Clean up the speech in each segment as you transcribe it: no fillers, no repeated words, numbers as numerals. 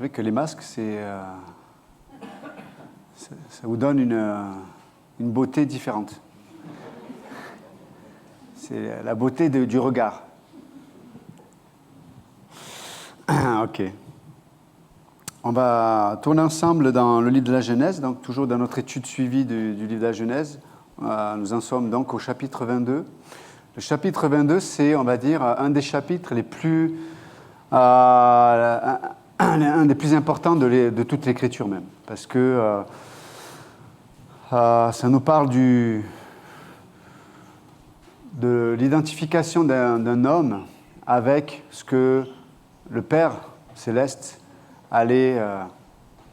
savez que les masques, ça vous donne une beauté différente. C'est la beauté du regard. Ok. On va tourner ensemble dans le livre de la Genèse, donc toujours dans notre étude suivie du livre de la Genèse. Nous en sommes donc au chapitre 22. Le chapitre 22, c'est, on va dire, un des chapitres les plus... un des plus importants de toute l'Écriture même, parce que ça nous parle de l'identification d'un homme avec ce que le Père céleste allait,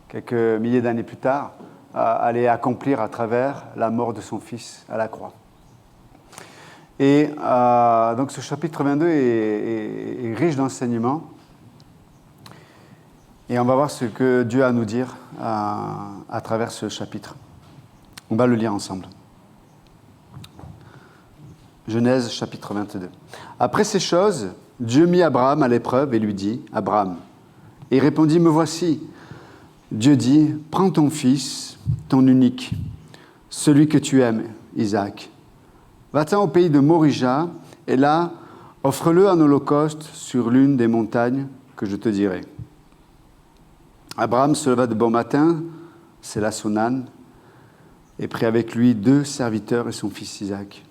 quelques milliers d'années plus tard, allait accomplir à travers la mort de son Fils à la croix. Et donc ce chapitre 22 est riche d'enseignements. Et on va voir ce que Dieu a à nous dire à travers ce chapitre. On va le lire ensemble. Genèse chapitre 22. Après ces choses, Dieu mit Abraham à l'épreuve et lui dit, « Abraham ». Et il répondit, « Me voici ». Dieu dit, « Prends ton fils, ton unique, celui que tu aimes, Isaac. Va-t'en au pays de Morija, et là, offre-le en holocauste sur l'une des montagnes que je te dirai. » Abraham se leva de bon matin, sella son âne, et prit avec lui 2 serviteurs et son fils Isaac.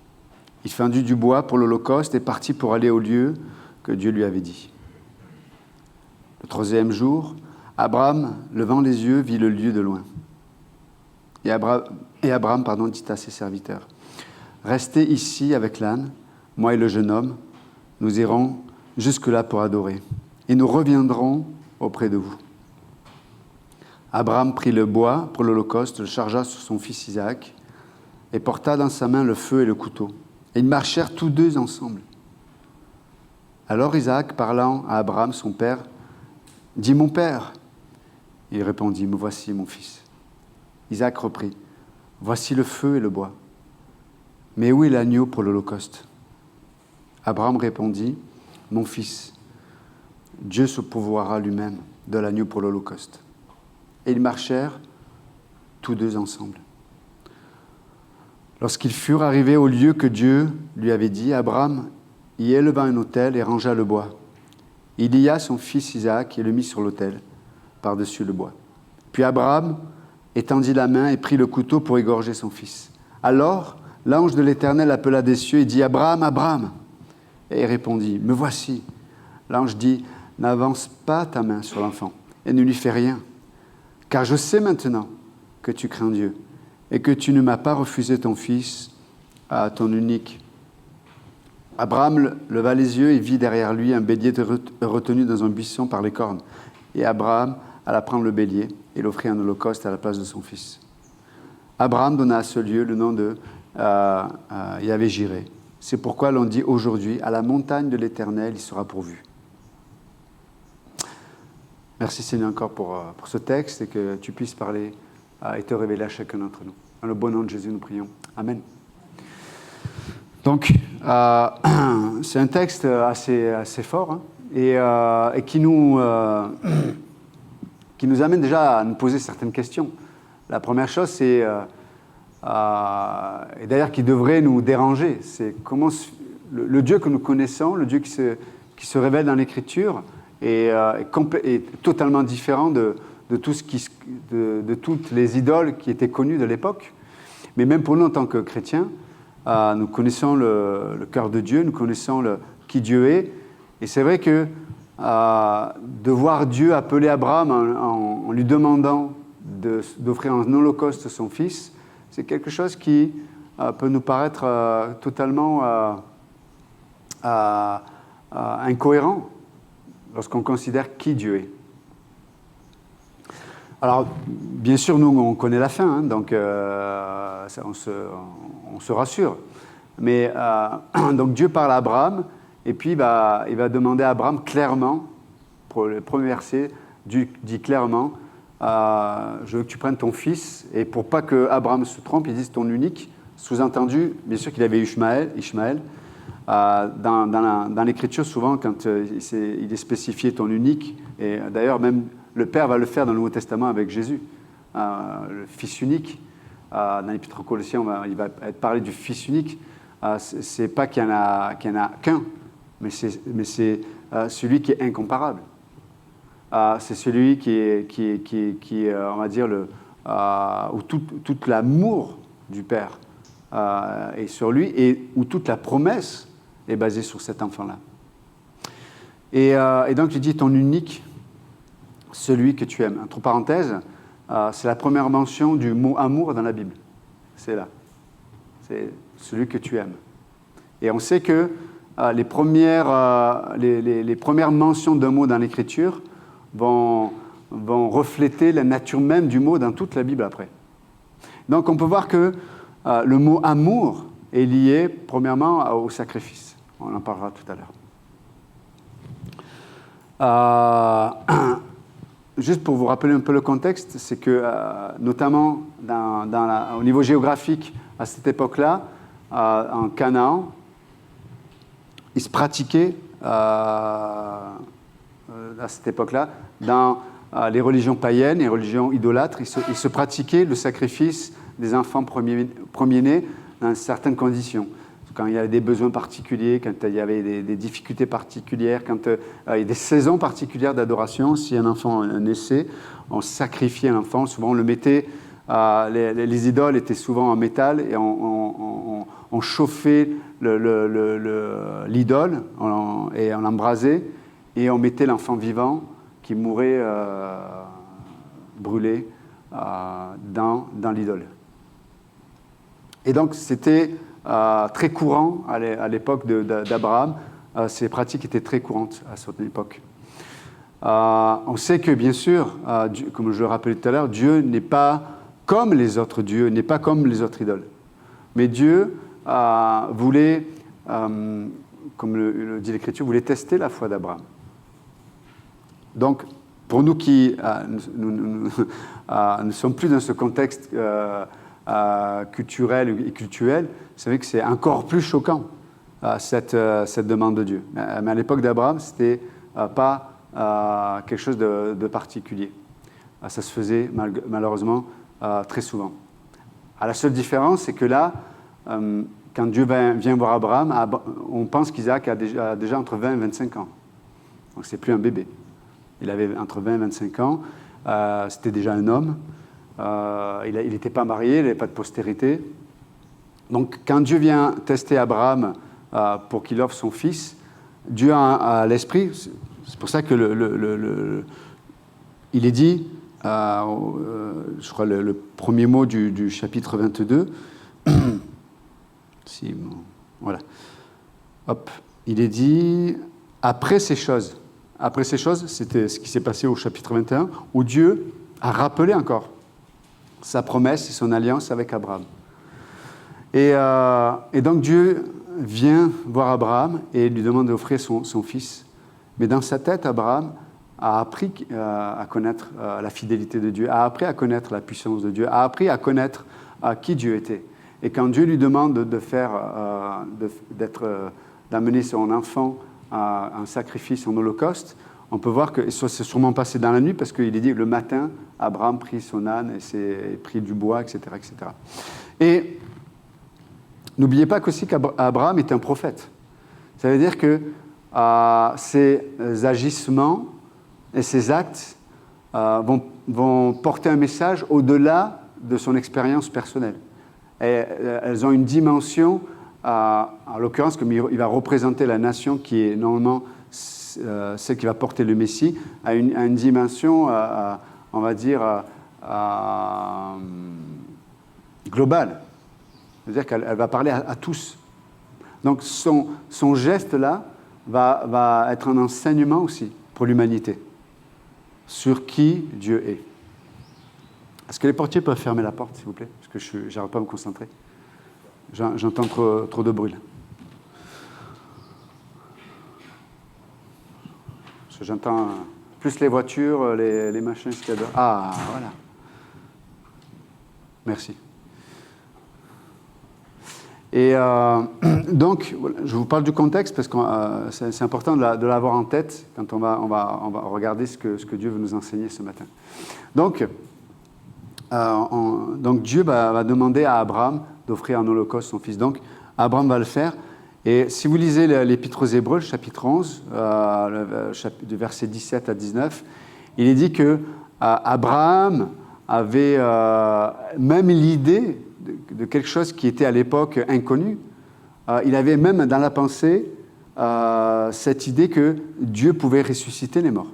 Il fendit du bois pour l'holocauste et partit pour aller au lieu que Dieu lui avait dit. Le 3e jour, Abraham, levant les yeux, vit le lieu de loin. Et Abraham dit à ses serviteurs, « Restez ici avec l'âne, moi et le jeune homme, nous irons jusque-là pour adorer, et nous reviendrons auprès de vous. » Abraham prit le bois pour l'holocauste, le chargea sur son fils Isaac, et porta dans sa main le feu et le couteau. Et ils marchèrent tous 2 ensemble. Alors Isaac, parlant à Abraham, son père, dit « Mon père !» Il répondit « Me voici, mon fils. » Isaac reprit « Voici le feu et le bois. Mais où est l'agneau pour l'holocauste ?» Abraham répondit « Mon fils, Dieu se pourvoira lui-même de l'agneau pour l'holocauste. » Et ils marchèrent tous 2 ensemble. Lorsqu'ils furent arrivés au lieu que Dieu lui avait dit, Abraham y éleva un autel et rangea le bois. Il lia son fils Isaac et le mit sur l'autel, par-dessus le bois. Puis Abraham étendit la main et prit le couteau pour égorger son fils. Alors l'ange de l'Éternel appela des cieux et dit, Abraham, Abraham. Et il répondit, Me voici. L'ange dit, N'avance pas ta main sur l'enfant et ne lui fais rien. Car je sais maintenant que tu crains Dieu et que tu ne m'as pas refusé ton fils, ton unique. Abraham leva les yeux et vit derrière lui un bélier retenu dans un buisson par les cornes. Et Abraham alla prendre le bélier et l'offrit en holocauste à la place de son fils. Abraham donna à ce lieu le nom de Yahvé-Jiré. C'est pourquoi l'on dit aujourd'hui, à la montagne de l'Éternel, il sera pourvu. Merci Seigneur encore pour ce texte et que tu puisses parler et te révéler à chacun d'entre nous. Dans le bon nom de Jésus, nous prions. Amen. Donc, c'est un texte assez fort hein, et qui nous amène déjà à nous poser certaines questions. La première chose, c'est, et d'ailleurs qui devrait nous déranger, c'est comment le Dieu que nous connaissons, le Dieu qui se révèle dans l'Écriture, est totalement différent de toutes les idoles qui étaient connues de l'époque. Mais même pour nous en tant que chrétiens, nous connaissons le cœur de Dieu, nous connaissons qui Dieu est. Et c'est vrai que de voir Dieu appeler Abraham en lui demandant d'offrir en holocauste son fils, c'est quelque chose qui peut nous paraître totalement incohérent lorsqu'on considère qui Dieu est. Alors, bien sûr, nous, on connaît la fin, hein, donc on se rassure. Mais donc Dieu parle à Abraham, et puis il va demander à Abraham clairement, pour le premier verset, Dieu dit clairement, je veux que tu prennes ton fils, et pour pas que Abraham se trompe, il dit ton unique, sous-entendu, bien sûr qu'il avait Ishmaël. Dans l'Écriture, souvent, quand il est spécifié ton unique, et d'ailleurs même le Père va le faire dans le Nouveau Testament avec Jésus, le Fils unique. Dans l'Épître aux Colossiens, il va être parlé du Fils unique. C'est pas qu'il y en a qu'un, mais c'est celui qui est incomparable. C'est celui qui on va dire, où tout l'amour du Père est sur lui et où toute la promesse est basée sur cet enfant-là. Et donc, il dit ton unique, celui que tu aimes. Entre parenthèses, c'est la première mention du mot amour dans la Bible. C'est là. C'est celui que tu aimes. Et on sait que les premières mentions d'un mot dans l'Écriture vont refléter la nature même du mot dans toute la Bible après. Donc on peut voir que le mot amour est lié premièrement au sacrifice. On en parlera tout à l'heure. Juste pour vous rappeler un peu le contexte, c'est que notamment au niveau géographique, à cette époque-là, en Canaan, il se pratiquait à cette époque-là, dans les religions païennes, les religions idolâtres, il se pratiquait le sacrifice des enfants premiers-nés dans certaines conditions. Quand il y avait des besoins particuliers, quand il y avait des difficultés particulières, quand il y a des saisons particulières d'adoration, si un enfant naissait, on sacrifiait un enfant, souvent on le mettait, les idoles étaient souvent en métal et on chauffait l'idole et on l'embrasait et on mettait l'enfant vivant qui mourait brûlé dans l'idole. Et donc c'était très courant à l'époque d'Abraham. Ces pratiques étaient très courantes à cette époque. On sait que, bien sûr, comme je le rappelais tout à l'heure, Dieu n'est pas comme les autres dieux, n'est pas comme les autres idoles. Mais Dieu voulait, comme le dit l'Écriture, voulait tester la foi d'Abraham. Donc, pour nous qui ne sommes plus dans ce contexte culturel et cultuel, vous savez que c'est encore plus choquant, cette demande de Dieu. Mais à l'époque d'Abraham, ce n'était pas quelque chose de particulier. Ça se faisait malheureusement très souvent. La seule différence, c'est que là, quand Dieu vient voir Abraham, on pense qu'Isaac a déjà entre 20 et 25 ans. Donc ce n'est plus un bébé. Il avait entre 20 et 25 ans. C'était déjà un homme. Il n'était pas marié, il n'avait pas de postérité. Donc, quand Dieu vient tester Abraham pour qu'il offre son fils, Dieu a l'esprit. C'est pour ça que il est dit, je crois le premier mot du chapitre 22, voilà. Hop, il est dit, après ces choses, c'était ce qui s'est passé au chapitre 21, où Dieu a rappelé encore sa promesse et son alliance avec Abraham. Et donc Dieu vient voir Abraham et lui demande d'offrir son fils. Mais dans sa tête, Abraham a appris à connaître la fidélité de Dieu, a appris à connaître la puissance de Dieu, a appris à connaître qui Dieu était. Et quand Dieu lui demande d'amener son enfant à un sacrifice en holocauste, on peut voir que c'est sûrement passé dans la nuit parce qu'il est dit le matin, Abraham prit son âne et prit du bois, etc., etc. Et n'oubliez pas qu'aussi qu'Abraham est un prophète. Ça veut dire que ses agissements et ses actes vont porter un message au-delà de son expérience personnelle. Et elles ont une dimension, en l'occurrence, comme il va représenter la nation qui est normalement celle qui va porter le Messie, à une dimension, on va dire, globale. C'est-à-dire qu'elle va parler à tous. Donc son geste-là va être un enseignement aussi pour l'humanité sur qui Dieu est. Est-ce que les portiers peuvent fermer la porte, s'il vous plaît? Parce que je n'arrive pas à me concentrer. J'entends trop de bruit là. Parce que j'entends plus les voitures, les machins, ce qu'il y a dehors. Ah, voilà. Et donc, je vous parle du contexte parce que c'est important de l'avoir en tête quand on va regarder ce que Dieu veut nous enseigner ce matin. Donc Dieu va demander à Abraham d'offrir en holocauste son fils. Donc, Abraham va le faire. Et si vous lisez l'Épître aux Hébreux, chapitre 11, du verset 17 à 19, il est dit que Abraham avait même l'idée de quelque chose qui était à l'époque inconnu. Il avait même dans la pensée cette idée que Dieu pouvait ressusciter les morts.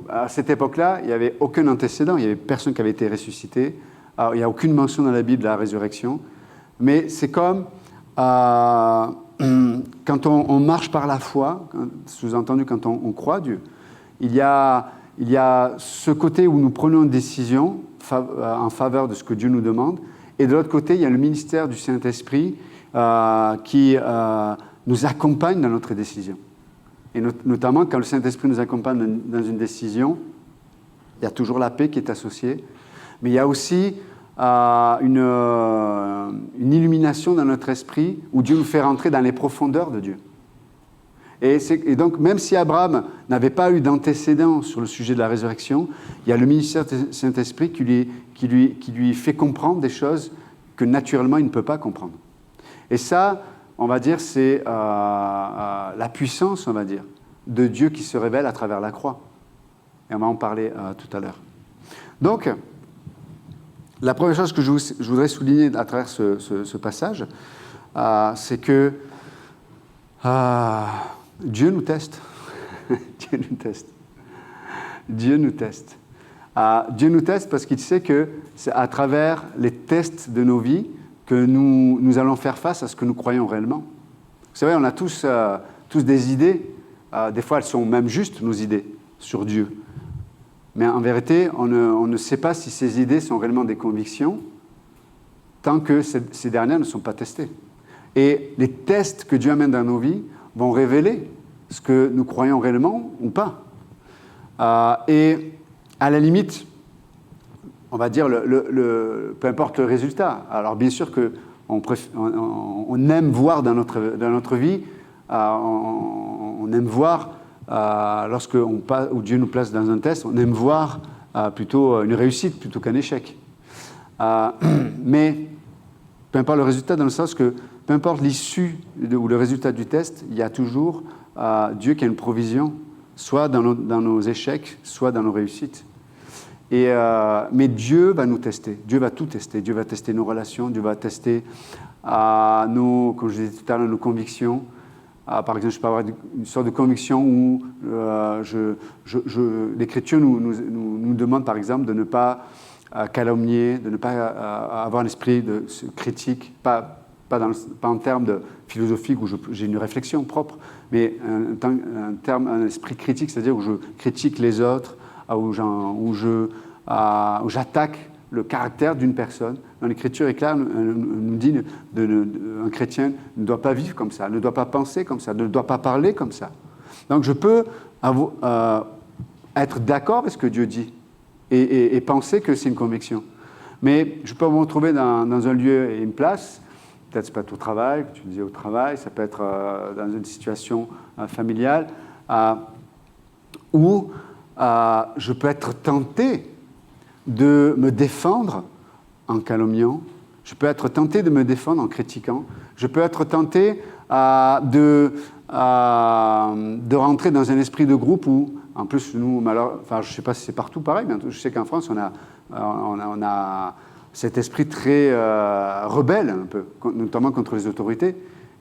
À cette époque-là, il n'y avait aucun antécédent, il n'y avait personne qui avait été ressuscité. Alors, il n'y a aucune mention dans la Bible de la résurrection. Mais c'est comme quand on marche par la foi, sous-entendu quand on croit Dieu, il y a ce côté où nous prenons une décision en faveur de ce que Dieu nous demande, et de l'autre côté, il y a le ministère du Saint-Esprit qui nous accompagne dans notre décision. Et notamment, quand le Saint-Esprit nous accompagne dans une décision, il y a toujours la paix qui est associée, mais il y a aussi une illumination dans notre esprit où Dieu nous fait rentrer dans les profondeurs de Dieu. Et donc, même si Abraham n'avait pas eu d'antécédent sur le sujet de la résurrection, il y a le ministère du Saint-Esprit qui lui fait comprendre des choses que naturellement il ne peut pas comprendre. Et ça, on va dire, c'est la puissance, on va dire, de Dieu qui se révèle à travers la croix. Et on va en parler tout à l'heure. Donc, la première chose que je voudrais souligner à travers ce passage, c'est que Dieu nous teste. Dieu nous teste. Dieu nous teste. Dieu nous teste parce qu'il sait que c'est à travers les tests de nos vies que nous allons faire face à ce que nous croyons réellement. Vous savez, on a tous des idées. Des fois, elles sont même justes, nos idées, sur Dieu. Mais en vérité, on ne sait pas si ces idées sont réellement des convictions tant que ces dernières ne sont pas testées. Et les tests que Dieu amène dans nos vies vont révéler ce que nous croyons réellement ou pas. Et à la limite, on va dire, peu importe le résultat. Alors bien sûr qu'on aime voir dans notre vie, on aime voir, où Dieu nous place dans un test, on aime voir plutôt une réussite plutôt qu'un échec. Mais peu importe le résultat, dans le sens que peu importe l'issue ou le résultat du test, il y a toujours Dieu qui a une provision, soit dans nos échecs, soit dans nos réussites. Mais Dieu va nous tester. Dieu va tout tester. Dieu va tester nos relations. Dieu va tester comme je disais tout à l'heure, nos convictions. Par exemple, je peux avoir une sorte de conviction où l'Écriture nous demande, par exemple, de ne pas calomnier, de ne pas avoir un esprit de critique, pas en termes philosophiques où j'ai une réflexion propre, mais un esprit critique, c'est-à-dire où je critique les autres, où j'attaque le caractère d'une personne. Dans l'Écriture est clair, nous dit qu'un chrétien ne doit pas vivre comme ça, ne doit pas penser comme ça, ne doit pas parler comme ça. Donc je peux être d'accord avec ce que Dieu dit et penser que c'est une conviction. Mais je peux me retrouver dans un lieu et une place, peut-être ça peut être au travail, tu disais au travail, ça peut être dans une situation familiale, où je peux être tenté de me défendre en calomniant, je peux être tenté de me défendre en critiquant, je peux être tenté de rentrer dans un esprit de groupe où, en plus, je ne sais pas si c'est partout pareil, mais je sais qu'en France, on a cet esprit très rebelle, un peu, notamment contre les autorités.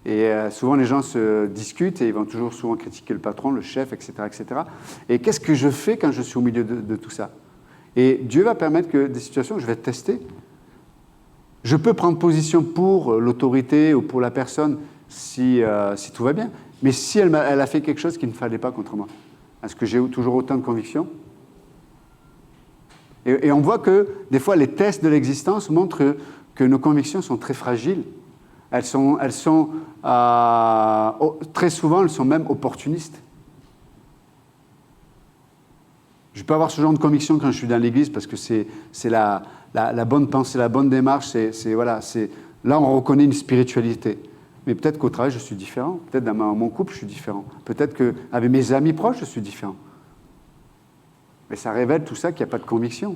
Et souvent, les gens se discutent et ils vont toujours souvent critiquer le patron, le chef, etc., etc. Et qu'est-ce que je fais quand je suis au milieu de tout ça? Et Dieu va permettre que des situations que je vais tester, je peux prendre position pour l'autorité ou pour la personne si tout va bien. Mais si elle a fait quelque chose qu'il ne fallait pas contre moi, est-ce que j'ai toujours autant de conviction? Et on voit que des fois, les tests de l'existence montrent que nos convictions sont très fragiles. Elles sont très souvent, elles sont même opportunistes. Je peux avoir ce genre de conviction quand je suis dans l'église parce que c'est la bonne pensée, la bonne démarche. Là, on reconnaît une spiritualité. Mais peut-être qu'au travail, je suis différent. Peut-être dans mon couple, je suis différent. Peut-être qu'avec mes amis proches, je suis différent. Mais ça révèle tout ça qu'il n'y a pas de conviction.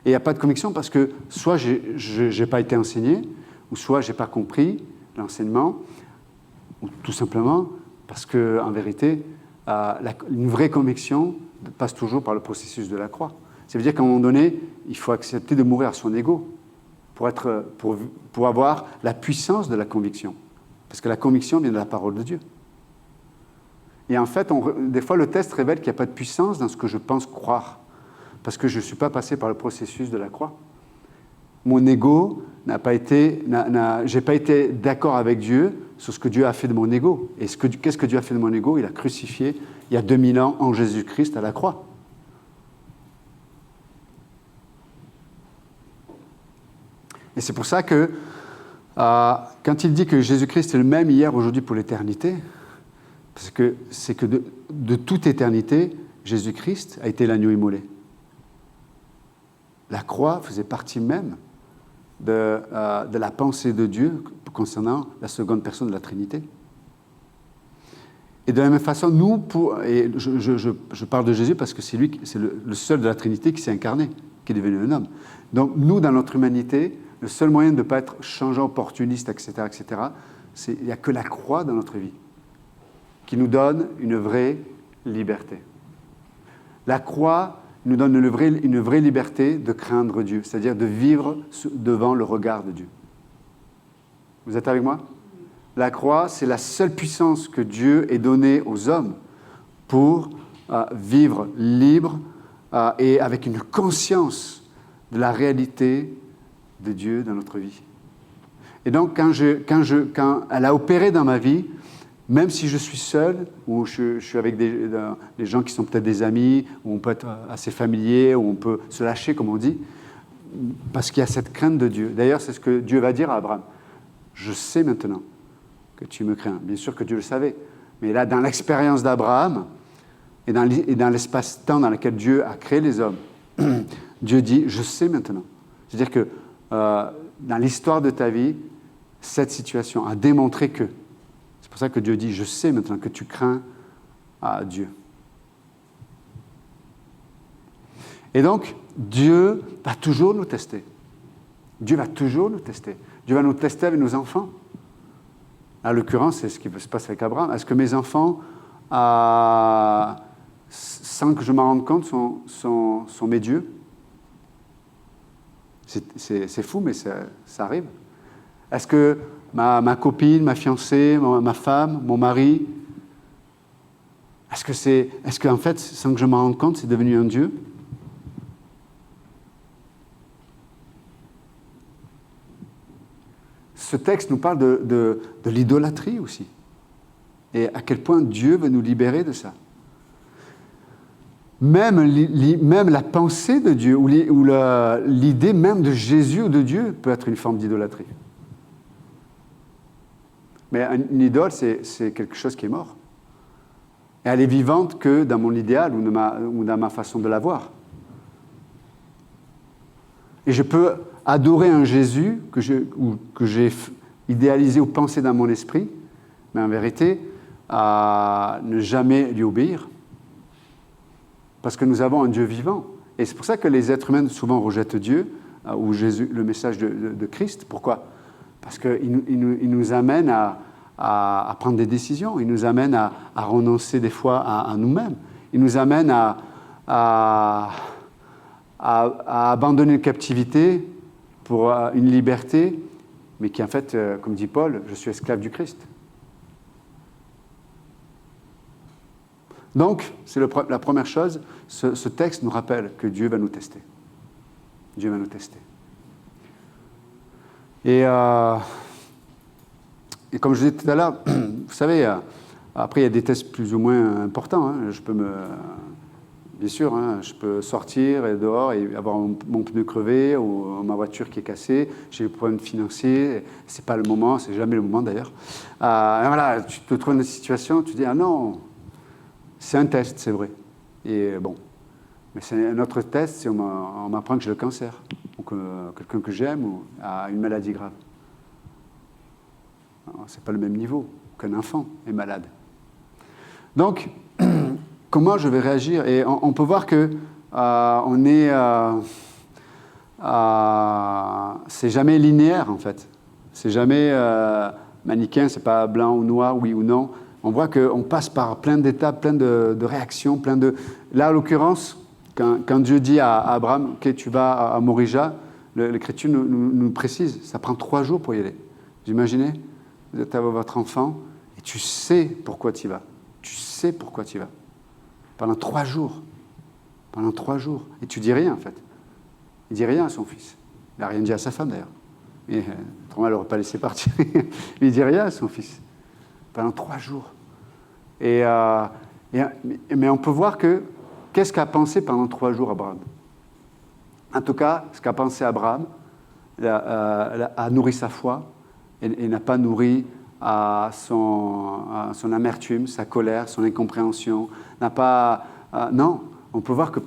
Et il n'y a pas de conviction parce que soit je n'ai pas été enseigné, ou soit je n'ai pas compris l'enseignement, ou tout simplement parce qu'en vérité, une vraie conviction passe toujours par le processus de la croix. Ça veut dire qu'à un moment donné, il faut accepter de mourir à son ego pour avoir la puissance de la conviction. Parce que la conviction vient de la parole de Dieu. Et en fait, des fois, le test révèle qu'il n'y a pas de puissance dans ce que je pense croire. Parce que je ne suis pas passé par le processus de la croix. Mon ego j'ai pas été d'accord avec Dieu sur ce que Dieu a fait de mon ego. Et qu'est-ce que Dieu a fait de mon ego? Il a crucifié, il y a 2000 ans, en Jésus-Christ à la croix. Et c'est pour ça que quand il dit que Jésus-Christ est le même hier, aujourd'hui, pour l'éternité, parce que c'est que de toute éternité, Jésus-Christ a été l'agneau immolé. La croix faisait partie même de la pensée de Dieu concernant la seconde personne de la Trinité. Et de la même façon, je parle de Jésus parce que c'est le seul de la Trinité qui s'est incarné, qui est devenu un homme. Donc nous, dans notre humanité, le seul moyen de ne pas être changeant, opportuniste, etc., il n'y a que la croix dans notre vie qui nous donne une vraie liberté. La croix nous donne une vraie liberté de craindre Dieu, c'est-à-dire de vivre devant le regard de Dieu. Vous êtes avec moi? La croix, c'est la seule puissance que Dieu ait donnée aux hommes pour vivre libre et avec une conscience de la réalité de Dieu dans notre vie. Et donc, quand elle a opéré dans ma vie, même si je suis seul, ou je suis avec des gens qui sont peut-être des amis, ou on peut être assez familier, ou on peut se lâcher, comme on dit, parce qu'il y a cette crainte de Dieu. D'ailleurs, c'est ce que Dieu va dire à Abraham. Je sais maintenant que tu me crains. Bien sûr que Dieu le savait. Mais là, dans l'expérience d'Abraham, et dans l'espace-temps dans lequel Dieu a créé les hommes, Dieu dit, je sais maintenant. C'est-à-dire que dans l'histoire de ta vie, cette situation a démontré que. C'est pour ça que Dieu dit, je sais maintenant que tu crains Dieu. Et donc, Dieu va toujours nous tester. Dieu va toujours nous tester. Dieu va nous tester avec nos enfants. En l'occurrence, c'est ce qui se passe avec Abraham. Est-ce que mes enfants, sans que je m'en rende compte, sont mes dieux? C'est fou, mais ça arrive. Est-ce que ma copine, ma fiancée, ma femme, mon mari, est-ce qu'en fait, sans que je m'en rende compte, c'est devenu un dieu? Ce texte nous parle de l'idolâtrie aussi. Et à quel point Dieu veut nous libérer de ça. Même la pensée de Dieu, ou l'idée même de Jésus ou de Dieu peut être une forme d'idolâtrie. Mais une idole, c'est quelque chose qui est mort. Et elle est vivante que dans mon idéal ou dans ma façon de la voir. Et je peux adorer un Jésus que j'ai idéalisé ou pensé dans mon esprit, mais en vérité, ne jamais lui obéir. Parce que nous avons un Dieu vivant. Et c'est pour ça que les êtres humains souvent rejettent Dieu, ou Jésus, le message de Christ. Pourquoi? Parce qu'il nous amène à prendre des décisions, il nous amène à renoncer des fois à nous-mêmes, il nous amène à abandonner une captivité pour une liberté, mais qui en fait, comme dit Paul, je suis esclave du Christ. Donc, c'est la première chose, ce texte nous rappelle que Dieu va nous tester. Dieu va nous tester. Et comme je disais tout à l'heure, vous savez, après il y a des tests plus ou moins importants. Hein. Bien sûr, je peux sortir et dehors et avoir mon pneu crevé ou ma voiture qui est cassée. J'ai des problèmes financiers. C'est pas le moment, c'est jamais le moment d'ailleurs. Voilà, tu te trouves dans une situation, tu dis ah non, c'est un test, c'est vrai. Et bon, Mais c'est un autre test si on m'apprend que j'ai le cancer, ou que quelqu'un que j'aime a une maladie grave. Ce n'est pas le même niveau qu'un enfant est malade. Donc, comment je vais réagir? Et on peut voir que c'est jamais linéaire, en fait. C'est jamais manichéen, c'est pas blanc ou noir, oui ou non. On voit qu'on passe par plein d'étapes, plein de réactions, Là, en l'occurrence, quand Dieu dit à Abraham, « Ok, tu vas à Morija », l'Écriture nous précise, ça prend 3 jours pour y aller. Vous imaginez? Vous êtes avec votre enfant et tu sais pourquoi tu y vas. Tu sais pourquoi tu y vas. Pendant 3 jours. Pendant 3 jours. Et tu dis rien, en fait. Il dit rien à son fils. Il n'a rien dit à sa femme, d'ailleurs. Et autrement, elle n'aurait pas laissé partir. Il dit rien à son fils. Pendant 3 jours. Mais on peut voir qu'est-ce qu'a pensé pendant 3 jours Abraham? En tout cas, ce qu'a pensé Abraham a nourri sa foi et n'a pas nourri son amertume, sa colère, son incompréhension. Non, on peut voir que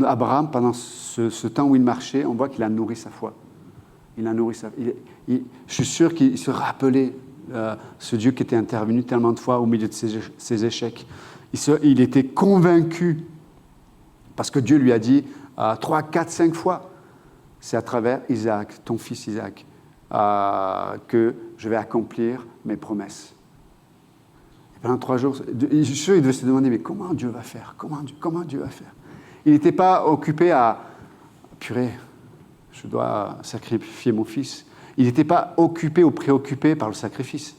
Abraham, pendant ce temps où il marchait, on voit qu'il a nourri sa foi. Je suis sûr qu'il se rappelait ce Dieu qui était intervenu tellement de fois au milieu de ses échecs. Il était convaincu, parce que Dieu lui a dit 3, 4, 5 fois, c'est à travers Isaac, ton fils Isaac, que je vais accomplir mes promesses. Et pendant 3 jours, je suis sûr qu'il devait se demander, mais comment Dieu va faire? Comment Dieu va faire? Il n'était pas occupé à, purée, je dois sacrifier mon fils. Il n'était pas occupé ou préoccupé par le sacrifice.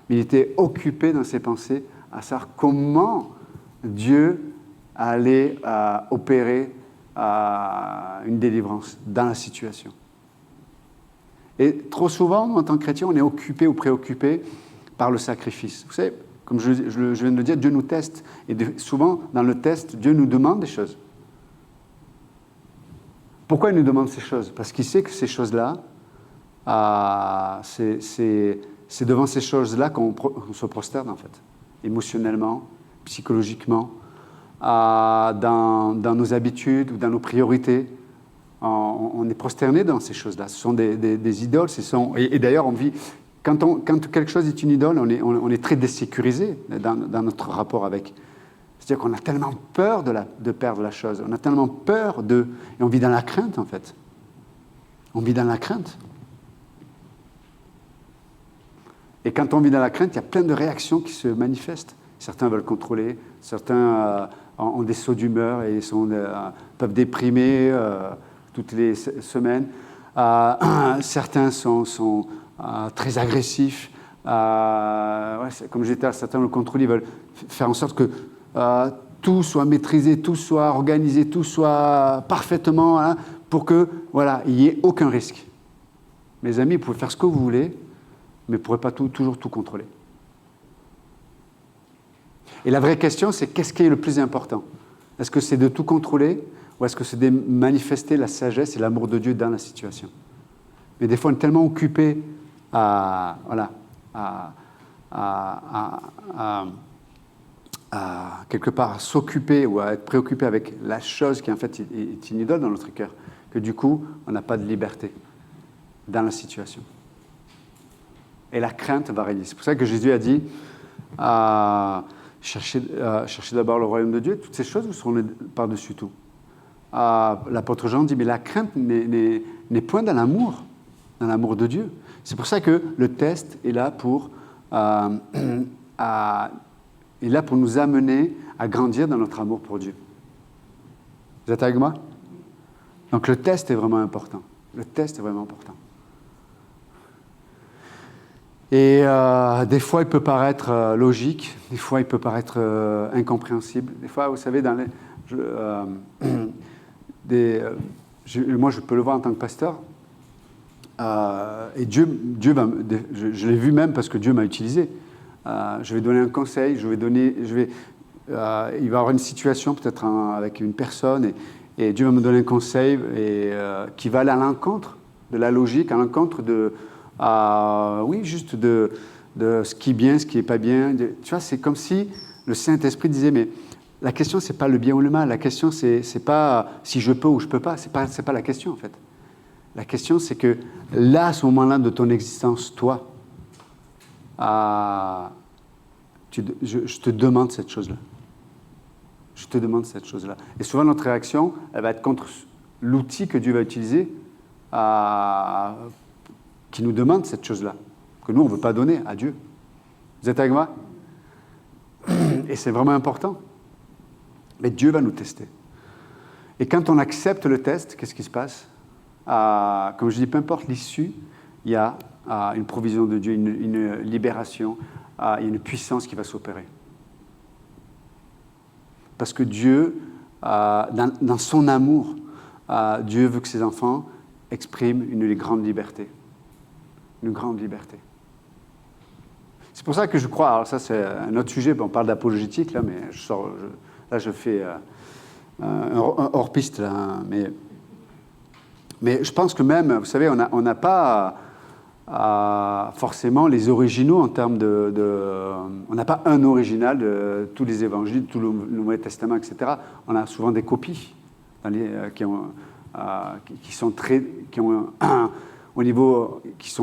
Mais il était occupé dans ses pensées à savoir comment Dieu allait opérer une délivrance dans la situation. Et trop souvent, en tant que chrétien, on est occupé ou préoccupé par le sacrifice. Vous savez, comme je viens de le dire, Dieu nous teste. Et souvent, dans le test, Dieu nous demande des choses. Pourquoi il nous demande ces choses? Parce qu'il sait que ces choses-là, c'est devant ces choses-là qu'on se prosterne, en fait. Émotionnellement, psychologiquement, dans nos habitudes ou dans nos priorités. On est prosterné dans ces choses-là. Ce sont des idoles. Et d'ailleurs, on vit... Quand quelque chose est une idole, on est très désécurisé dans notre rapport avec. C'est-à-dire qu'on a tellement peur de perdre la chose. On a tellement peur Et on vit dans la crainte, en fait. On vit dans la crainte. Et quand on vit dans la crainte, il y a plein de réactions qui se manifestent. Certains veulent contrôler, certains ont des sauts d'humeur et peuvent déprimer toutes les semaines. Certains sont très agressifs. Comme je disais, certains le contrôlent, ils veulent faire en sorte que tout soit maîtrisé, tout soit organisé, tout soit parfaitement, pour que il n'y ait aucun risque. Mes amis, vous pouvez faire ce que vous voulez, mais vous ne pourrez pas toujours tout contrôler. Et la vraie question, c'est qu'est-ce qui est le plus important? Est-ce que c'est de tout contrôler ou est-ce que c'est de manifester la sagesse et l'amour de Dieu dans la situation? Mais des fois, on est tellement occupé quelque part à s'occuper ou à être préoccupé avec la chose qui en fait est une idole dans notre cœur, que du coup, on n'a pas de liberté dans la situation. Et la crainte va régner. C'est pour ça que Jésus a dit cherchez d'abord le royaume de Dieu, toutes ces choses vous seront par-dessus tout. L'apôtre Jean dit, mais la crainte n'est point dans l'amour de Dieu. C'est pour ça que le test est là pour nous amener à grandir dans notre amour pour Dieu. Vous êtes avec moi? Donc le test est vraiment important. Le test est vraiment important. Et des fois, il peut paraître logique, des fois, il peut paraître incompréhensible. Des fois, vous savez, moi, je peux le voir en tant que pasteur. Et Dieu je l'ai vu même parce que Dieu m'a utilisé. Je vais donner un conseil, il va y avoir une situation peut-être avec une personne et Dieu va me donner un conseil qui va aller à l'encontre de la logique, à l'encontre de ce qui est bien, ce qui n'est pas bien. Tu vois, c'est comme si le Saint-Esprit disait, mais la question, c'est pas le bien ou le mal. La question, c'est pas si je peux ou je peux pas. C'est pas la question, en fait. La question, c'est que là, à ce moment-là de ton existence, toi, je te demande cette chose-là. Je te demande cette chose-là. Et souvent, notre réaction, elle va être contre l'outil que Dieu va utiliser qui nous demande cette chose-là, que nous, on ne veut pas donner à Dieu. Vous êtes avec moi? Et c'est vraiment important. Mais Dieu va nous tester. Et quand on accepte le test, qu'est-ce qui se passe? Comme je dis, peu importe l'issue, il y a une provision de Dieu, une libération, il y a une puissance qui va s'opérer. Parce que Dieu, dans son amour, Dieu veut que ses enfants expriment une grande liberté. Une grande liberté. C'est pour ça que je crois, alors ça c'est un autre sujet, on parle d'apologétique là, mais je fais un hors-piste là, mais je pense que même, vous savez, on n'a pas forcément les originaux en termes on n'a pas un original de tous les évangiles, tout le Nouveau Testament, etc. On a souvent des copies qui sont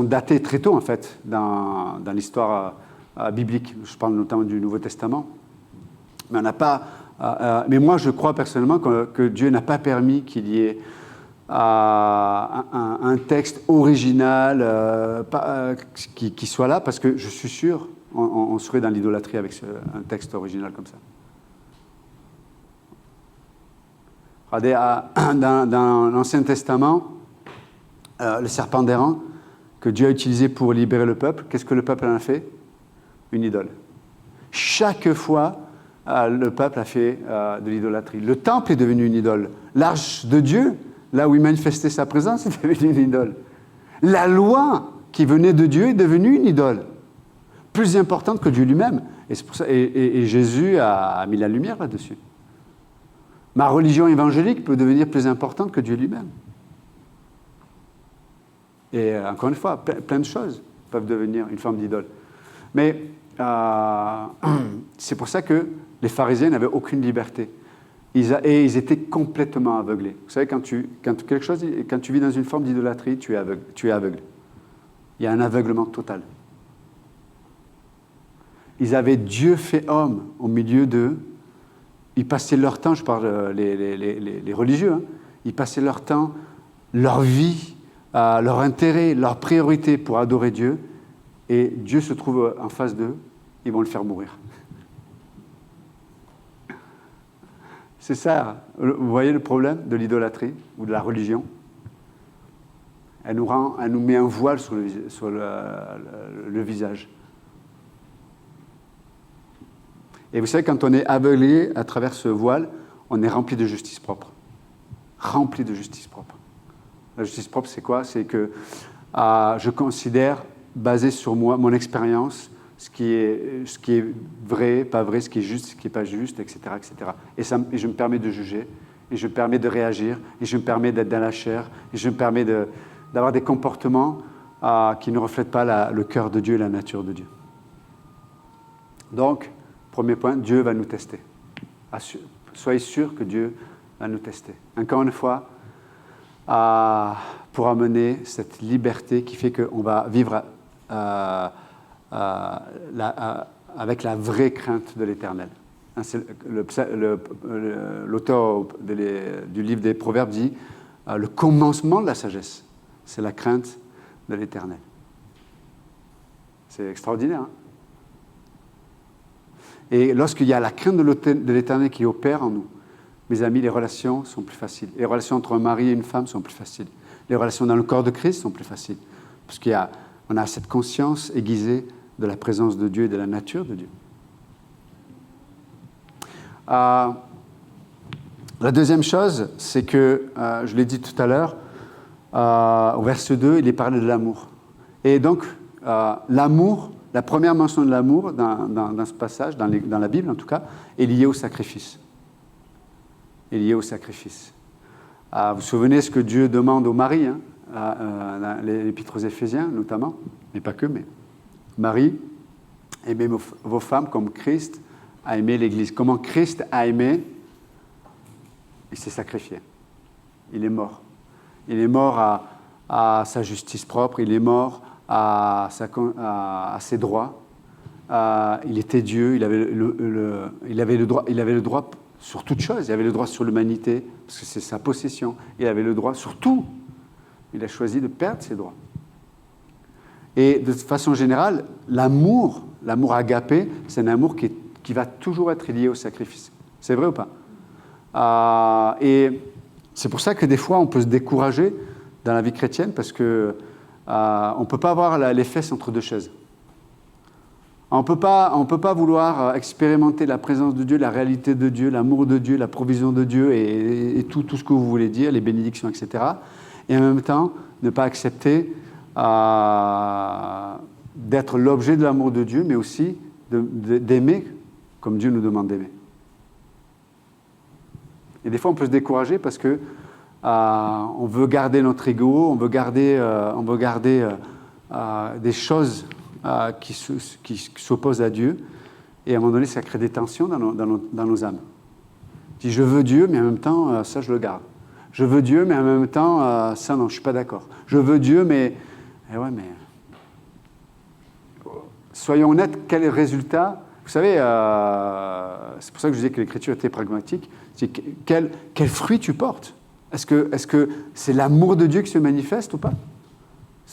datées très tôt en fait dans l'histoire biblique. Je parle notamment du Nouveau Testament. Mais on n'a pas. Mais moi, je crois personnellement que Dieu n'a pas permis qu'il y ait un texte original qui soit là, parce que je suis sûr, on serait dans l'idolâtrie avec un texte original comme ça. Regardez, dans l'Ancien Testament, le serpent d'airain que Dieu a utilisé pour libérer le peuple, qu'est-ce que le peuple en a fait? Une idole. Chaque fois, le peuple a fait de l'idolâtrie. Le temple est devenu une idole. L'arche de Dieu, là où il manifestait sa présence, est devenu une idole. La loi qui venait de Dieu est devenue une idole, plus importante que Dieu lui-même. Et, c'est pour ça, et Jésus a mis la lumière là-dessus. Ma religion évangélique peut devenir plus importante que Dieu lui-même. Et encore une fois, plein de choses peuvent devenir une forme d'idole. Mais c'est pour ça que les pharisiens n'avaient aucune liberté. Et ils étaient complètement aveuglés. Vous savez, quand tu vis dans une forme d'idolâtrie, tu es aveugle. Il y a un aveuglement total. Ils avaient Dieu fait homme au milieu d'eux. Ils passaient leur temps, je parle les religieux, hein, ils passaient leur temps, leur vie, leur intérêt, leur priorité pour adorer Dieu. Et Dieu se trouve en face d'eux, ils vont le faire mourir. C'est ça, vous voyez le problème de l'idolâtrie ou de la religion? Elle nous met un voile sur le visage. Et vous savez, quand on est aveuglé à travers ce voile, on est rempli de justice propre. Rempli de justice propre. La justice propre, c'est quoi? C'est que je considère, basé sur moi, mon expérience, ce qui est vrai, pas vrai, ce qui est juste, ce qui n'est pas juste, etc., etc. Et je me permets de juger, et je me permets de réagir, et je me permets d'être dans la chair, et je me permets d'avoir des comportements qui ne reflètent pas le cœur de Dieu et la nature de Dieu. Donc, premier point, Dieu va nous tester. Soyez sûrs que Dieu va nous tester. Encore une fois, pour amener cette liberté qui fait qu'on va vivre avec la vraie crainte de l'Éternel. C'est l'auteur du livre des Proverbes dit le commencement de la sagesse, c'est la crainte de l'Éternel. C'est extraordinaire. Hein? Et lorsqu'il y a la crainte de l'Éternel qui opère en nous, mes amis, les relations sont plus faciles. Les relations entre un mari et une femme sont plus faciles. Les relations dans le corps de Christ sont plus faciles. Parce qu'on a cette conscience aiguisée de la présence de Dieu et de la nature de Dieu. La deuxième chose, c'est que, je l'ai dit tout à l'heure, au verset 2, il est parlé de l'amour. Et donc, l'amour, la première mention de l'amour dans ce passage, dans la Bible en tout cas, est liée au sacrifice. Est liée au sacrifice. Vous vous souvenez ce que Dieu demande aux maris, hein, dans l'Épître aux Éphésiens notamment, mais pas que, mais Marie, aimez vos femmes comme Christ a aimé l'Église. Comment Christ a aimé, il s'est sacrifié. Il est mort. Il est mort à sa justice propre, il est mort à ses droits. Il était Dieu, il avait le droit sur toute chose. Il avait le droit sur l'humanité, parce que c'est sa possession. Il avait le droit sur tout. Il a choisi de perdre ses droits. Et de façon générale, l'amour agapé, c'est un amour qui va toujours être lié au sacrifice. C'est vrai ou pas? Et c'est pour ça que des fois, on peut se décourager dans la vie chrétienne, parce qu'on ne peut pas avoir les fesses entre deux chaises. On ne peut pas vouloir expérimenter la présence de Dieu, la réalité de Dieu, l'amour de Dieu, la provision de Dieu et tout ce que vous voulez dire, les bénédictions, etc. Et en même temps, ne pas accepter d'être l'objet de l'amour de Dieu, mais aussi d'aimer comme Dieu nous demande d'aimer. Et des fois, on peut se décourager parce que on veut garder notre ego, on veut garder des choses qui s'opposent à Dieu. Et à un moment donné, ça crée des tensions dans nos âmes. Je dis, je veux Dieu, mais en même temps, ça, je le garde. Je veux Dieu, mais en même temps, ça, non, je ne suis pas d'accord. Je veux Dieu, mais... Eh ouais, mais... Soyons honnêtes, quel est le résultat? Vous savez, c'est pour ça que je disais que l'écriture était pragmatique. C'est quel fruit tu portes? Est-ce que c'est l'amour de Dieu qui se manifeste ou pas?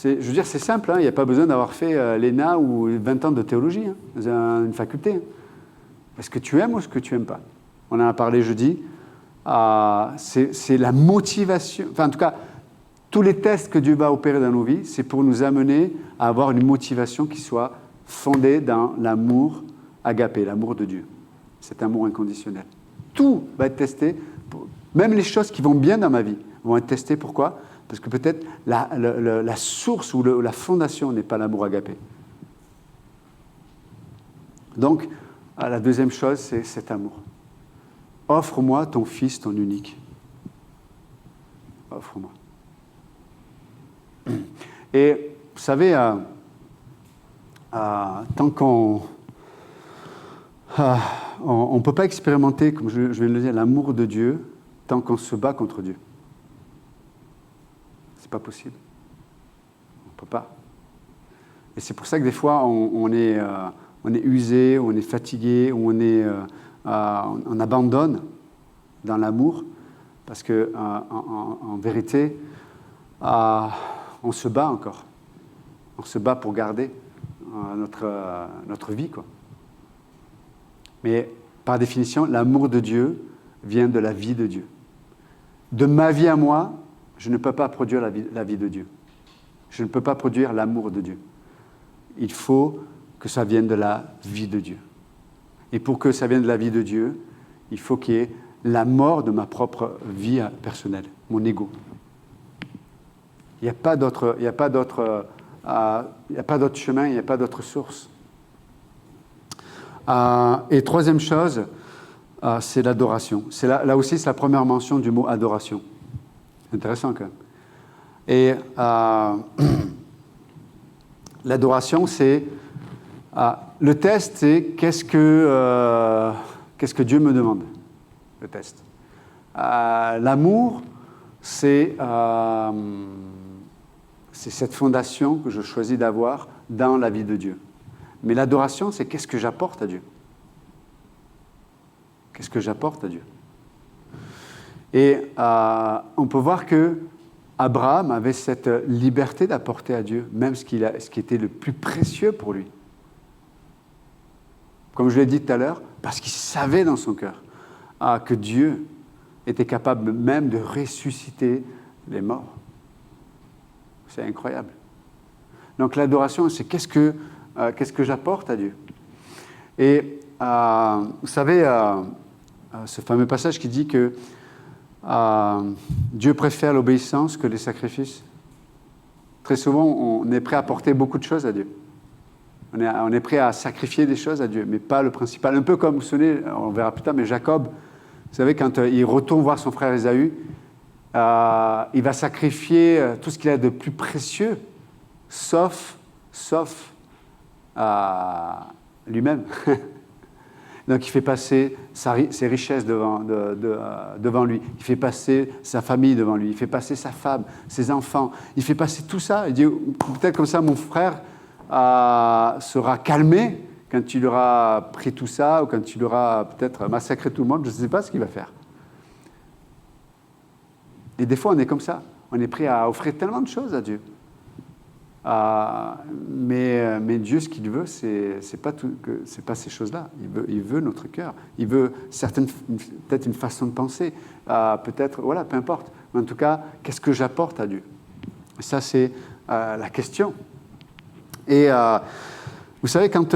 Je veux dire, c'est simple, hein, il n'y a pas besoin d'avoir fait l'ENA ou 20 ans de théologie, hein, dans une faculté. Est-ce que tu aimes ou est-ce que tu n'aimes pas? On en a parlé jeudi. C'est la motivation, enfin en tout cas, tous les tests que Dieu va opérer dans nos vies, c'est pour nous amener à avoir une motivation qui soit fondée dans l'amour agapé, l'amour de Dieu, cet amour inconditionnel. Tout va être testé, même les choses qui vont bien dans ma vie vont être testées. Pourquoi? Parce que peut-être la source ou la fondation n'est pas l'amour agapé. Donc, la deuxième chose, c'est cet amour. Offre-moi ton fils, ton unique. Offre-moi. Et vous savez, tant qu'on ne peut pas expérimenter, comme je viens de le dire, l'amour de Dieu, tant qu'on se bat contre Dieu. C'est pas possible. On ne peut pas. Et c'est pour ça que des fois, on est usé, on est fatigué, on abandonne dans l'amour, parce que en vérité, on se bat encore. On se bat pour garder notre vie, quoi. Mais par définition, l'amour de Dieu vient de la vie de Dieu. De ma vie à moi, je ne peux pas produire la vie de Dieu. Je ne peux pas produire l'amour de Dieu. Il faut que ça vienne de la vie de Dieu. Et pour que ça vienne de la vie de Dieu, il faut qu'il y ait la mort de ma propre vie personnelle, mon ego. Il n'y a pas d'autre chemin, il n'y a pas d'autre source. Et troisième chose, c'est l'adoration. Là aussi, c'est la première mention du mot adoration. C'est intéressant quand même. Et l'adoration, c'est... le test, c'est qu'est-ce que Dieu me demande, le test. L'amour, c'est cette fondation que je choisis d'avoir dans la vie de Dieu. Mais l'adoration, c'est qu'est-ce que j'apporte à Dieu. Qu'est-ce que j'apporte à Dieu. Et on peut voir que Abraham avait cette liberté d'apporter à Dieu, même ce qui était le plus précieux pour lui. Comme je l'ai dit tout à l'heure, parce qu'il savait dans son cœur que Dieu était capable même de ressusciter les morts. C'est incroyable. Donc l'adoration, c'est qu'est-ce que j'apporte à Dieu. Et vous savez, ce fameux passage qui dit que Dieu préfère l'obéissance que les sacrifices. Très souvent, on est prêt à apporter beaucoup de choses à Dieu. On est prêt à sacrifier des choses à Dieu, mais pas le principal. Un peu comme, vous vous souvenez, on verra plus tard, mais Jacob, vous savez, quand il retourne voir son frère Ésaü, il va sacrifier tout ce qu'il a de plus précieux, sauf lui-même. Donc il fait passer ses richesses devant lui. Il fait passer sa famille devant lui. Il fait passer sa femme, ses enfants. Il fait passer tout ça. Il dit, peut-être comme ça, mon frère sera calmé quand tu lui auras pris tout ça ou quand tu lui auras peut-être massacré tout le monde. Je ne sais pas ce qu'il va faire. Et des fois, on est comme ça. On est prêt à offrir tellement de choses à Dieu. Mais Dieu, ce qu'il veut, c'est pas ces choses-là. Il veut notre cœur. Il veut peut-être une façon de penser. Peut-être, voilà, peu importe. Mais en tout cas, qu'est-ce que j'apporte à Dieu? Ça, c'est la question. Et vous savez, quand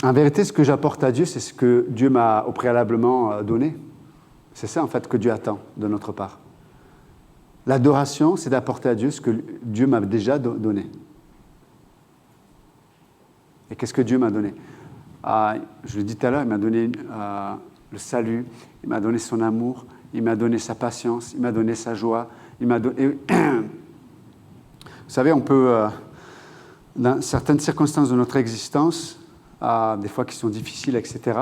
en vérité, ce que j'apporte à Dieu, c'est ce que Dieu m'a au préalablement donné. C'est ça, en fait, que Dieu attend de notre part. L'adoration, c'est d'apporter à Dieu ce que Dieu m'a déjà donné. Et qu'est-ce que Dieu m'a donné? Je le dis tout à l'heure, il m'a donné le salut, il m'a donné son amour, il m'a donné sa patience, il m'a donné sa joie. Il m'a donné... Vous savez, on peut, dans certaines circonstances de notre existence, des fois qui sont difficiles, etc.,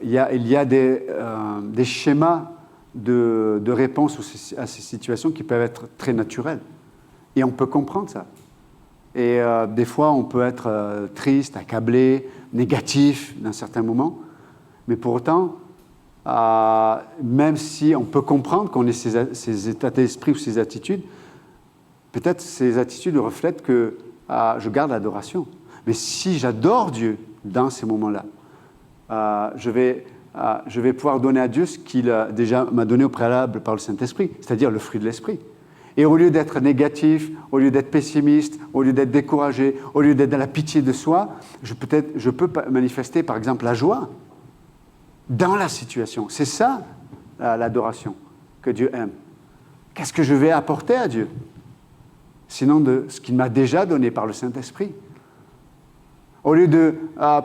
il y a des schémas de réponse à ces situations qui peuvent être très naturelles. Et on peut comprendre ça. Et des fois, on peut être triste, accablé, négatif dans certains moments. Mais pour autant, même si on peut comprendre qu'on ait ces états d'esprit ou ces attitudes, peut-être ces attitudes reflètent que je garde l'adoration. Mais si j'adore Dieu dans ces moments-là, je vais pouvoir donner à Dieu ce qu'il déjà m'a donné au préalable par le Saint-Esprit, c'est-à-dire le fruit de l'Esprit. Et au lieu d'être négatif, au lieu d'être pessimiste, au lieu d'être découragé, au lieu d'être dans la pitié de soi, je peux manifester par exemple la joie dans la situation. C'est ça l'adoration que Dieu aime. Qu'est-ce que je vais apporter à Dieu? Sinon de ce qu'il m'a déjà donné par le Saint-Esprit. Au lieu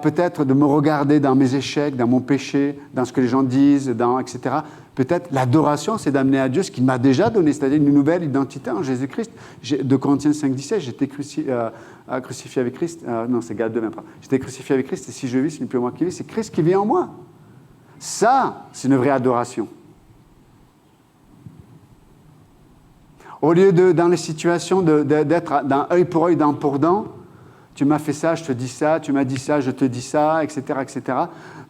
peut-être de me regarder dans mes échecs, dans mon péché, dans ce que les gens disent, etc., peut-être l'adoration, c'est d'amener à Dieu ce qu'il m'a déjà donné, c'est-à-dire une nouvelle identité en Jésus-Christ. De Corinthiens 5, 17, j'étais crucifié avec Christ. Non, c'est Galates 2, 23. J'étais crucifié avec Christ, et si je vis, ce n'est plus moi qui vis, c'est Christ qui vit en moi. Ça, c'est une vraie adoration. Au lieu dans les situations d'être dans œil pour œil, dent pour dent, tu m'as fait ça, je te dis ça, tu m'as dit ça, je te dis ça, etc., etc.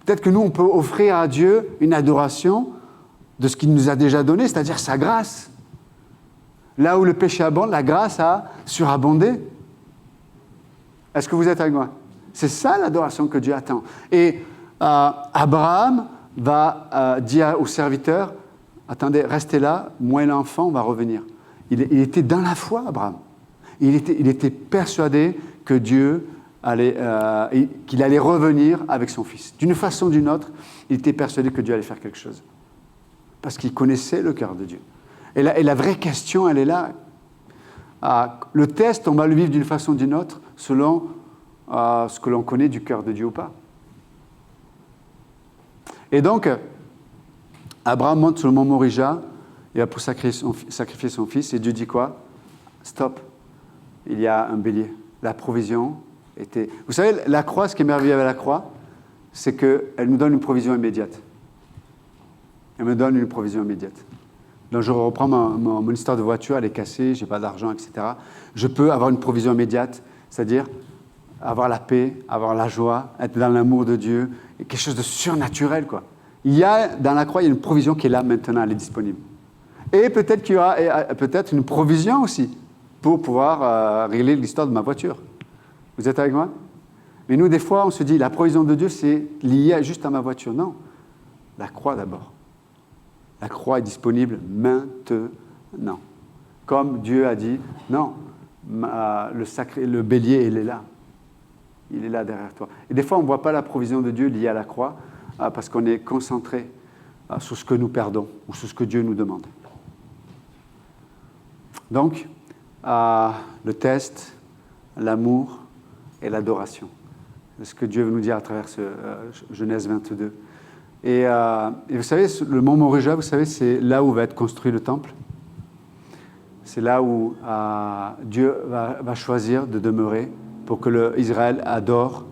Peut-être que nous, on peut offrir à Dieu une adoration de ce qu'il nous a déjà donné, c'est-à-dire sa grâce. Là où le péché abonde, la grâce a surabondé. Est-ce que vous êtes avec moi? C'est ça l'adoration que Dieu attend. Et Abraham va dire au serviteur, attendez, restez là, moi et l'enfant, on va revenir. Il était dans la foi, Abraham. Il était persuadé que Dieu qu'il allait revenir avec son fils. D'une façon ou d'une autre, il était persuadé que Dieu allait faire quelque chose. Parce qu'il connaissait le cœur de Dieu. Et la vraie question, elle est là. Le test, on va le vivre d'une façon ou d'une autre, selon ce que l'on connaît du cœur de Dieu ou pas. Et donc, Abraham monte sur le mont Morija, il va pour sacrifier son fils, et Dieu dit quoi? Stop, il y a un bélier. La provision était... Vous savez, la croix, ce qui est merveilleux avec la croix, c'est qu'elle nous donne une provision immédiate. Elle me donne une provision immédiate. Donc je reprends mon histoire de voiture, elle est cassée, je n'ai pas d'argent, etc. Je peux avoir une provision immédiate, c'est-à-dire avoir la paix, avoir la joie, être dans l'amour de Dieu, et quelque chose de surnaturel, quoi. Dans la croix, il y a une provision qui est là maintenant, elle est disponible. Et peut-être qu'il y aura peut-être une provision aussi pour pouvoir régler l'histoire de ma voiture. Vous êtes avec moi? Mais nous, des fois, on se dit, la provision de Dieu, c'est lié juste à ma voiture. Non, la croix d'abord. La croix est disponible maintenant. Comme Dieu a dit, non, le bélier, il est là. Il est là derrière toi. Et des fois, on ne voit pas la provision de Dieu liée à la croix parce qu'on est concentré sur ce que nous perdons ou sur ce que Dieu nous demande. Donc, le test, l'amour et l'adoration. C'est ce que Dieu veut nous dire à travers Genèse 22. Et vous savez, le mont Morija, vous savez, c'est là où va être construit le temple. C'est là où Dieu va choisir de demeurer pour que Israël adore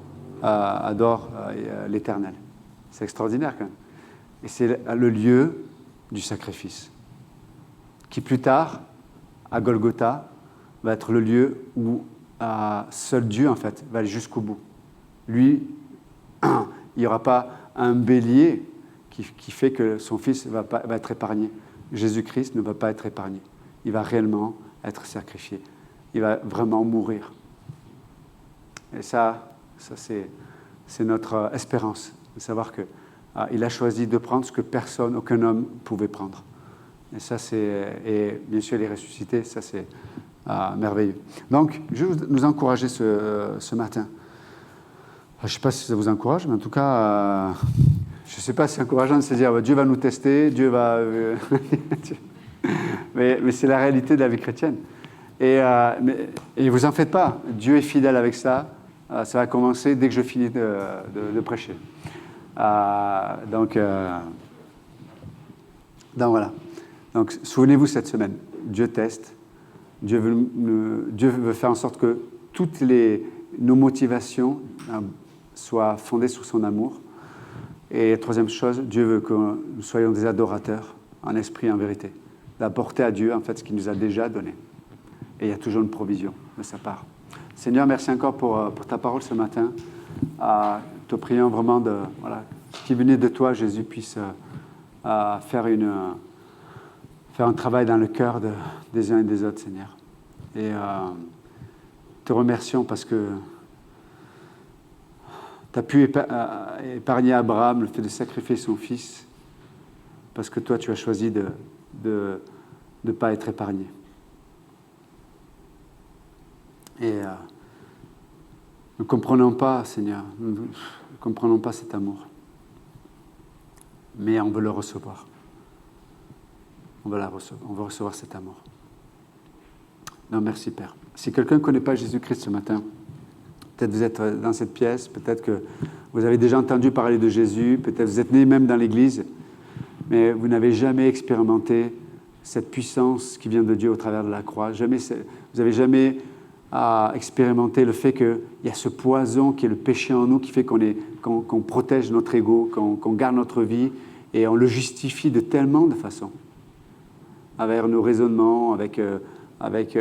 l'Éternel. C'est extraordinaire quand même. Et c'est le lieu du sacrifice, qui plus tard, à Golgotha, va être le lieu où seul Dieu, en fait, va aller jusqu'au bout. Lui, il n'y aura pas un bélier qui fait que son fils va être épargné. Jésus-Christ ne va pas être épargné. Il va réellement être sacrifié. Il va vraiment mourir. Et ça c'est notre espérance, de savoir qu'il a choisi de prendre ce que aucun homme pouvait prendre. Et bien sûr, il est ressuscité, ça c'est merveilleux. Donc, je vais nous encourager ce matin. Je ne sais pas si ça vous encourage, mais en tout cas, je ne sais pas si c'est encourageant de se dire Dieu va nous tester, Dieu va... mais c'est la réalité de la vie chrétienne. Et vous en faites pas, Dieu est fidèle avec ça. Ça va commencer dès que je finis de prêcher. Donc voilà. Donc souvenez-vous cette semaine, Dieu teste. Dieu veut faire en sorte que toutes nos motivations soient fondées sur son amour. Et troisième chose, Dieu veut que nous soyons des adorateurs en esprit et en vérité. D'apporter à Dieu en fait ce qu'il nous a déjà donné. Et il y a toujours une provision de sa part. Seigneur, merci encore pour ta parole ce matin. Te prions vraiment ce qui venait de toi, Jésus, puisse faire un travail dans le cœur des uns et des autres, Seigneur. Et te remercions parce que tu as pu épargner Abraham le fait de sacrifier son fils, parce que toi, tu as choisi de ne pas être épargné. Et nous ne comprenons pas, Seigneur, nous ne comprenons pas cet amour. Mais on veut le recevoir. On veut recevoir cet amour. Non, merci Père. Si quelqu'un ne connaît pas Jésus-Christ ce matin, peut-être vous êtes dans cette pièce, peut-être que vous avez déjà entendu parler de Jésus, peut-être vous êtes né même dans l'Église, mais vous n'avez jamais expérimenté cette puissance qui vient de Dieu au travers de la croix. Vous n'avez jamais expérimenté le fait qu'il y a ce poison qui est le péché en nous, qui fait qu'on protège notre ego, qu'on garde notre vie, et on le justifie de tellement de façons, avec nos raisonnements, avec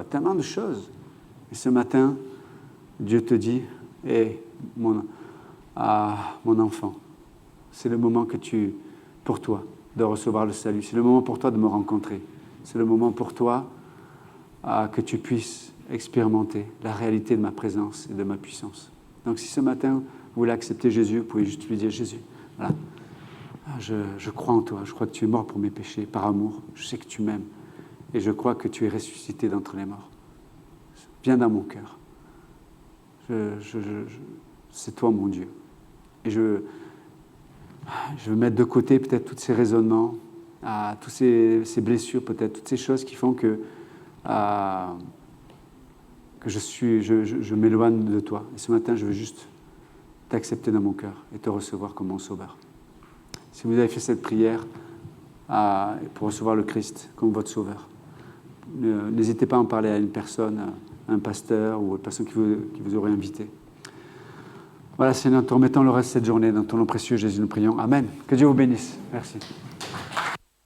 tellement de choses. Et ce matin, Dieu te dit, mon enfant, c'est le moment pour toi de recevoir le salut. C'est le moment pour toi de me rencontrer. C'est le moment pour toi que tu puisses expérimenter la réalité de ma présence et de ma puissance. Donc si ce matin, vous voulez accepter Jésus, vous pouvez juste lui dire, Jésus, voilà, je crois en toi, je crois que tu es mort pour mes péchés, par amour, je sais que tu m'aimes, et je crois que tu es ressuscité d'entre les morts. Viens dans mon cœur. C'est toi mon Dieu. Et je veux mettre de côté peut-être tous ces raisonnements, tous ces blessures peut-être, toutes ces choses qui font que je m'éloigne de toi. Et ce matin, je veux juste t'accepter dans mon cœur et te recevoir comme mon sauveur. Si vous avez fait cette prière pour recevoir le Christ comme votre sauveur, n'hésitez pas à en parler à une personne, à un pasteur ou à une personne qui vous aurait invité. Voilà, Seigneur, te remettons le reste de cette journée dans ton nom précieux, Jésus, nous prions. Amen. Que Dieu vous bénisse. Merci.